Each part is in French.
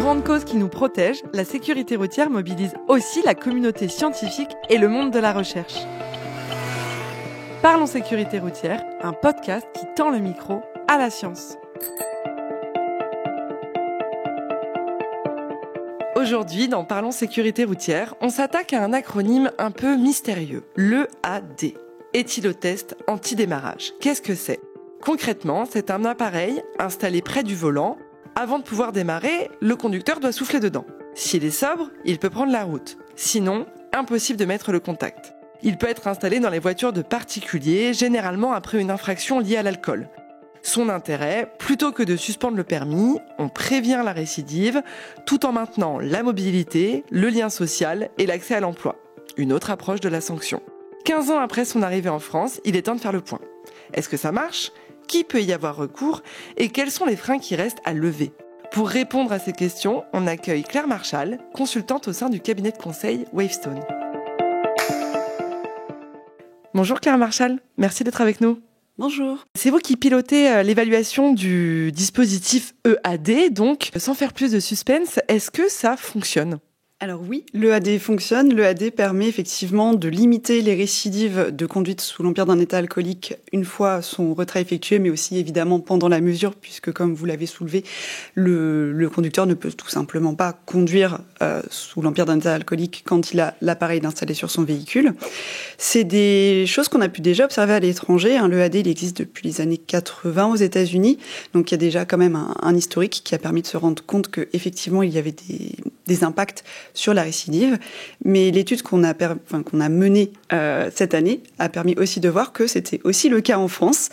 grande cause qui nous protège, la sécurité routière mobilise aussi la communauté scientifique et le monde de la recherche. Parlons sécurité routière, un podcast qui tend le micro à la science. Aujourd'hui, dans Parlons sécurité routière, on s'attaque à un acronyme un peu mystérieux, l'EAD, éthylotest anti-démarrage. Qu'est-ce que c'est ? Concrètement, c'est un appareil installé près du volant. Avant de pouvoir démarrer, le conducteur doit souffler dedans. S'il est sobre, il peut prendre la route. Sinon, impossible de mettre le contact. Il peut être installé dans les voitures de particuliers, généralement après une infraction liée à l'alcool. Son intérêt, plutôt que de suspendre le permis, on prévient la récidive, tout en maintenant la mobilité, le lien social et l'accès à l'emploi. Une autre approche de la sanction. 15 ans après son arrivée en France, il est temps de faire le point. Est-ce que ça marche ? Qui peut y avoir recours ? Et quels sont les freins qui restent à lever ? Pour répondre à ces questions, on accueille Claire Marchal, consultante au sein du cabinet de conseil Wavestone. Bonjour Claire Marchal, merci d'être avec nous. Bonjour. C'est vous qui pilotez l'évaluation du dispositif EAD, donc sans faire plus de suspense, est-ce que ça fonctionne ? Alors oui, l'EAD fonctionne. L'EAD permet effectivement de limiter les récidives de conduite sous l'empire d'un état alcoolique une fois son retrait effectué, mais aussi évidemment pendant la mesure, puisque comme vous l'avez soulevé, le conducteur ne peut tout simplement pas conduire sous l'empire d'un état alcoolique quand il a l'appareil installé sur son véhicule. C'est des choses qu'on a pu déjà observer à l'étranger. L'EAD, il existe depuis les années 80 aux États-Unis, donc il y a déjà quand même un historique qui a permis de se rendre compte qu'effectivement il y avait des impacts sur la récidive, mais l'étude qu'on a menée cette année a permis aussi de voir que c'était aussi le cas en France.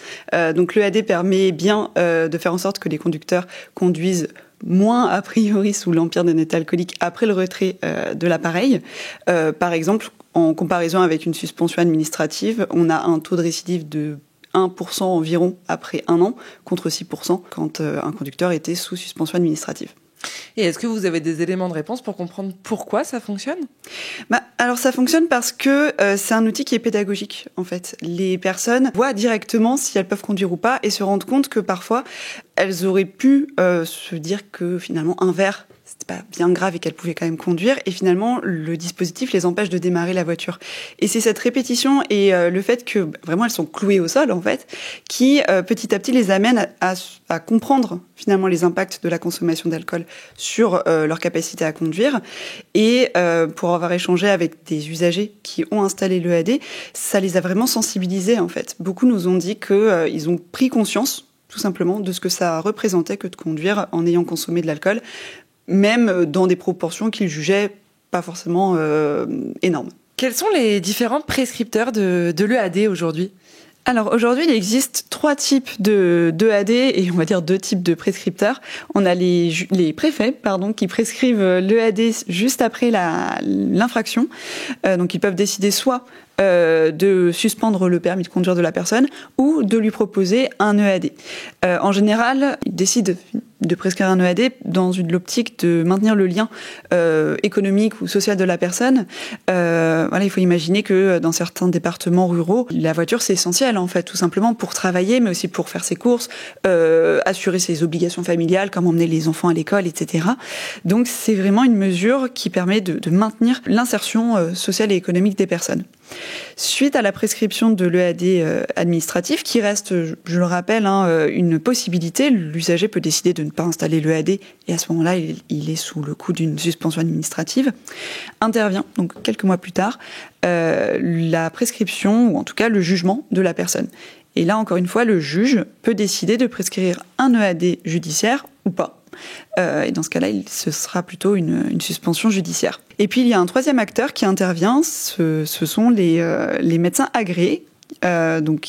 Donc l'EAD permet bien de faire en sorte que les conducteurs conduisent moins a priori sous l'empire d'un état alcoolique après le retrait de l'appareil. Par exemple, en comparaison avec une suspension administrative, on a un taux de récidive de 1% environ après 1 an, contre 6% quand un conducteur était sous suspension administrative. Et est-ce que vous avez des éléments de réponse pour comprendre pourquoi ça fonctionne ? Alors ça fonctionne parce que c'est un outil qui est pédagogique en fait. Les personnes voient directement si elles peuvent conduire ou pas et se rendent compte que parfois elles auraient pu se dire que finalement un verre c'était pas bien grave et qu'elles pouvaient quand même conduire, et finalement le dispositif les empêche de démarrer la voiture. Et c'est cette répétition et le fait que vraiment elles sont clouées au sol en fait, qui petit à petit les amène à comprendre finalement les impacts de la consommation d'alcool sur leur capacité à conduire. Et pour avoir échangé avec des usagers qui ont installé l'EAD, ça les a vraiment sensibilisés en fait. Beaucoup nous ont dit que ils ont pris conscience tout simplement de ce que ça représentait que de conduire en ayant consommé de l'alcool, même dans des proportions qu'ils jugeaient pas forcément énormes. Quels sont les différents prescripteurs de l'EAD aujourd'hui ? Alors aujourd'hui, il existe 3 types d'EAD et on va dire 2 types de prescripteurs. On a les préfets, qui prescrivent l'EAD juste après l'infraction. Donc ils peuvent décider soit de suspendre le permis de conduire de la personne ou de lui proposer un EAD. En général, ils décident de prescrire un EAD dans l'optique de maintenir le lien économique ou social de la personne. Il faut imaginer que dans certains départements ruraux, la voiture c'est essentiel en fait, tout simplement pour travailler, mais aussi pour faire ses courses, assurer ses obligations familiales, comme emmener les enfants à l'école, etc. Donc c'est vraiment une mesure qui permet de maintenir l'insertion sociale et économique des personnes. Suite à la prescription de l'EAD administratif, qui reste, je le rappelle, une possibilité, l'usager peut décider de ne pas installer l'EAD et à ce moment-là, il est sous le coup d'une suspension administrative. Intervient, donc quelques mois plus tard, la prescription ou en tout cas le jugement de la personne. Et là, encore une fois, le juge peut décider de prescrire un EAD judiciaire ou pas. Et dans ce cas-là, ce sera plutôt une suspension judiciaire. Et puis, il y a un troisième acteur qui intervient, ce sont les médecins agréés,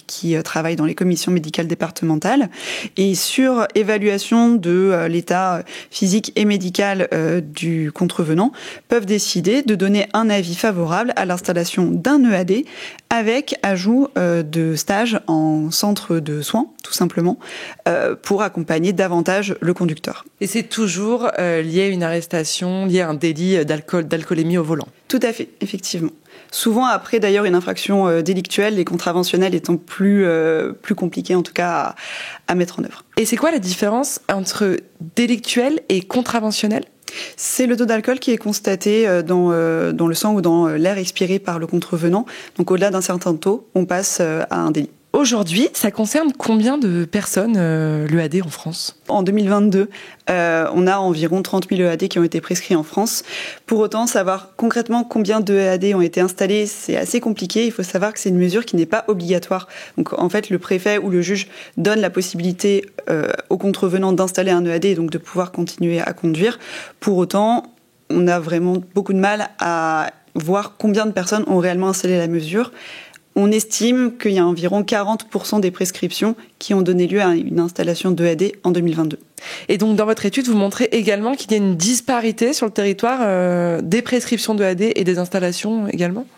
qui travaillent dans les commissions médicales départementales et sur évaluation de l'état physique et médical du contrevenant, peuvent décider de donner un avis favorable à l'installation d'un EAD avec ajout de stage en centre de soins, tout simplement, pour accompagner davantage le conducteur. Et c'est toujours lié à une arrestation, lié à un délit d'alcoolémie au volant. Tout à fait, effectivement. Souvent, après d'ailleurs une infraction délictuelle, les contraventionnelles étant plus compliquées en tout cas à mettre en œuvre. Et c'est quoi la différence entre délictuel et contraventionnel ? C'est le taux d'alcool qui est constaté dans le sang ou dans l'air expiré par le contrevenant. Donc au-delà d'un certain taux, on passe à un délit. Aujourd'hui, ça concerne combien de personnes l'EAD en France ? En 2022, on a environ 30 000 EAD qui ont été prescrits en France. Pour autant, savoir concrètement combien de EAD ont été installés, c'est assez compliqué. Il faut savoir que c'est une mesure qui n'est pas obligatoire. Donc en fait, le préfet ou le juge donne la possibilité aux contrevenants d'installer un EAD et donc de pouvoir continuer à conduire. Pour autant, on a vraiment beaucoup de mal à voir combien de personnes ont réellement installé la mesure. On estime qu'il y a environ 40% des prescriptions qui ont donné lieu à une installation d'EAD en 2022. Et donc, dans votre étude, vous montrez également qu'il y a une disparité sur le territoire des prescriptions d'EAD et des installations également ?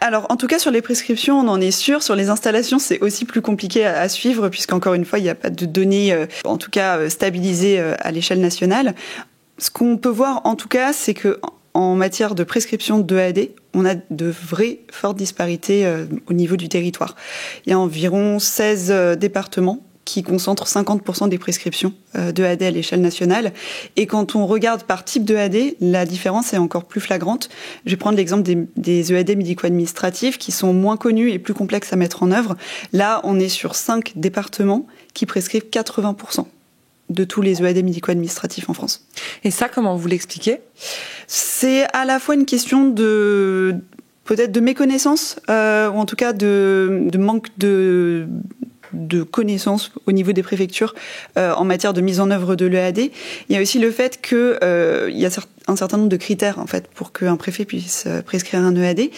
Alors, en tout cas, sur les prescriptions, on en est sûr. Sur les installations, c'est aussi plus compliqué à suivre, puisqu'encore une fois, il n'y a pas de données, en tout cas, stabilisées à l'échelle nationale. Ce qu'on peut voir, en tout cas, c'est que en matière de prescription d'EAD, on a de vraies fortes disparités au niveau du territoire. Il y a environ 16 départements qui concentrent 50% des prescriptions d'EAD à l'échelle nationale. Et quand on regarde par type d'EAD, la différence est encore plus flagrante. Je vais prendre l'exemple des EAD médico-administratifs qui sont moins connus et plus complexes à mettre en œuvre. Là, on est sur 5 départements qui prescrivent 80% de tous les EAD médico-administratifs en France. Et ça, comment vous l'expliquez ? C'est à la fois une question peut-être de méconnaissance, ou en tout cas de manque de connaissances au niveau des préfectures en matière de mise en œuvre de l'EAD. Il y a aussi le fait qu'il y a un certain nombre de critères en fait pour qu'un préfet puisse prescrire un EAD.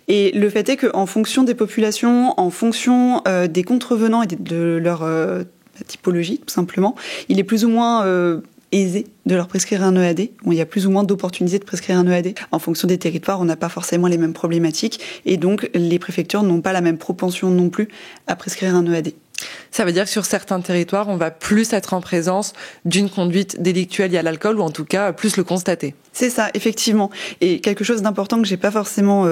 Et le fait est qu'en fonction des populations, en fonction des contrevenants et de leur typologie, tout simplement, il est plus ou moins aisé de leur prescrire un EAD. Bon, il y a plus ou moins d'opportunités de prescrire un EAD. En fonction des territoires, on n'a pas forcément les mêmes problématiques et donc les préfectures n'ont pas la même propension non plus à prescrire un EAD. Ça veut dire que sur certains territoires, on va plus être en présence d'une conduite délictuelle liée à l'alcool ou en tout cas plus le constater. C'est ça, effectivement. Et quelque chose d'important que j'ai pas forcément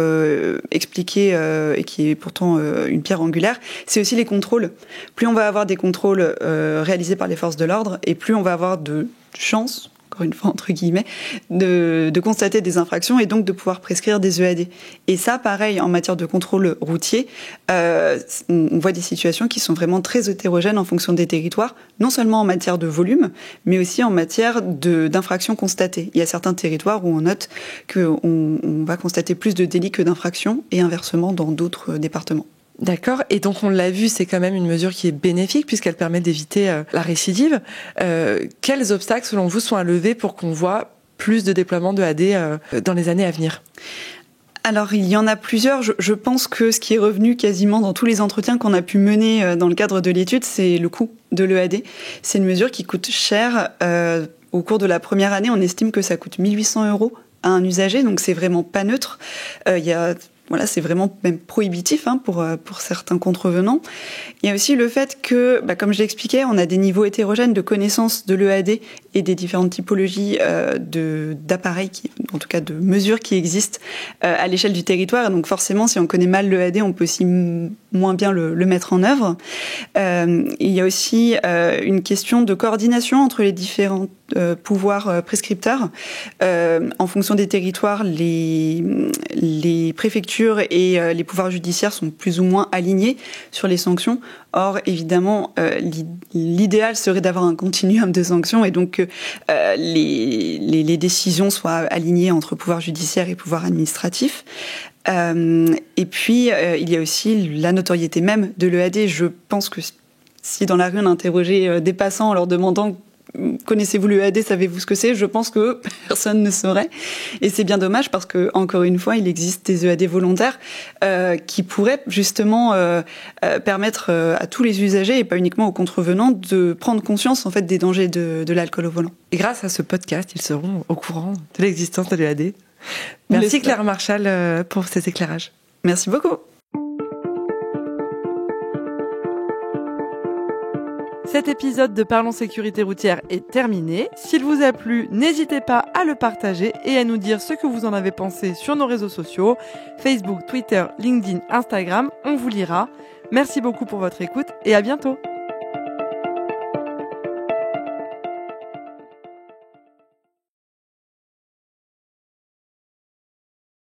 expliqué et qui est pourtant une pierre angulaire, c'est aussi les contrôles. Plus on va avoir des contrôles réalisés par les forces de l'ordre et plus on va avoir de chance, encore une fois entre guillemets, de constater des infractions et donc de pouvoir prescrire des EAD. Et ça, pareil, en matière de contrôle routier, on voit des situations qui sont vraiment très hétérogènes en fonction des territoires, non seulement en matière de volume, mais aussi en matière d'infractions constatées. Il y a certains territoires où on note qu'on va constater plus de délits que d'infractions et inversement dans d'autres départements. D'accord. Et donc, on l'a vu, c'est quand même une mesure qui est bénéfique puisqu'elle permet d'éviter la récidive. Quels obstacles, selon vous, sont à lever pour qu'on voit plus de déploiement de AD dans les années à venir ? Alors, il y en a plusieurs. Je pense que ce qui est revenu quasiment dans tous les entretiens qu'on a pu mener dans le cadre de l'étude, c'est le coût de l'EAD. C'est une mesure qui coûte cher. Au cours de la première année, on estime que ça coûte 1 800 € à un usager, donc c'est vraiment pas neutre. Voilà, c'est vraiment même prohibitif pour certains contrevenants. Il y a aussi le fait que, comme je l'expliquais, on a des niveaux hétérogènes de connaissance de l'EAD et des différentes typologies d'appareils, en tout cas de mesures qui existent à l'échelle du territoire. Et donc forcément, si on connaît mal l'EAD, on peut aussi moins bien le mettre en œuvre. Il y a aussi une question de coordination entre les différents pouvoirs prescripteurs. En fonction des territoires, les préfectures et les pouvoirs judiciaires sont plus ou moins alignés sur les sanctions. Or, évidemment, l'idéal serait d'avoir un continuum de sanctions et donc que les décisions soient alignées entre pouvoir judiciaire et pouvoir administratif. Et puis, il y a aussi la notoriété même de l'EAD. Je pense que si dans la rue on interrogeait des passants en leur demandant connaissez-vous l'EAD, savez-vous ce que c'est ? Je pense que personne ne saurait. Et c'est bien dommage parce que, encore une fois, il existe des EAD volontaires qui pourraient justement permettre à tous les usagers et pas uniquement aux contrevenants de prendre conscience en fait des dangers de l'alcool au volant. Et grâce à ce podcast, ils seront au courant de l'existence de l'EAD. Merci Claire Marchal pour ces éclairages. Merci beaucoup. Cet épisode de Parlons Sécurité Routière est terminé. S'il vous a plu, n'hésitez pas à le partager et à nous dire ce que vous en avez pensé sur nos réseaux sociaux, Facebook, Twitter, LinkedIn, Instagram, on vous lira. Merci beaucoup pour votre écoute et à bientôt.